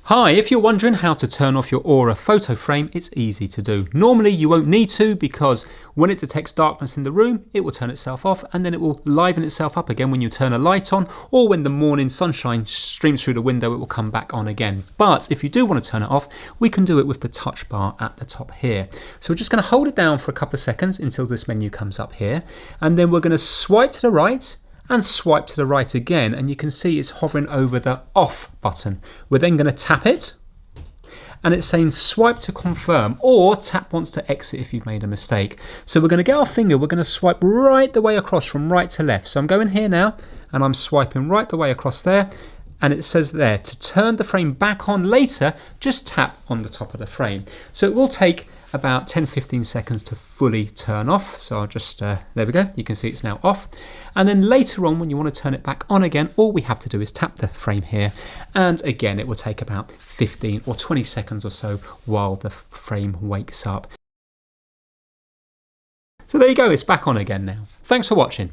Hi, if you're wondering how to turn off your Aura photo frame, it's easy to do. Normally you won't need to, because when it detects darkness in the room, it will turn itself off and then it will liven itself up again when you turn a light on, or when the morning sunshine streams through the window, it will come back on again. But if you do want to turn it off, we can do it with the touch bar at the top here. So we're just going to hold it down for a couple of seconds until this menu comes up here, and then we're going to swipe to the right and swipe to the right again, and you can see it's hovering over the off button. We're then going to tap it, and it's saying swipe to confirm, or tap once to exit if you've made a mistake. So we're going to get our finger, we're going to swipe right the way across from right to left. So I'm going here now and I'm swiping right the way across there, and it says there to turn the frame back on later, just tap on the top of the frame. So it will take about 10-15 seconds to fully turn off. So I'll just, there we go, you can see it's now off. And then later on, when you want to turn it back on again, all we have to do is tap the frame here, and again it will take about 15 or 20 seconds or so while the frame wakes up. So there you go, it's back on again now. Thanks for watching.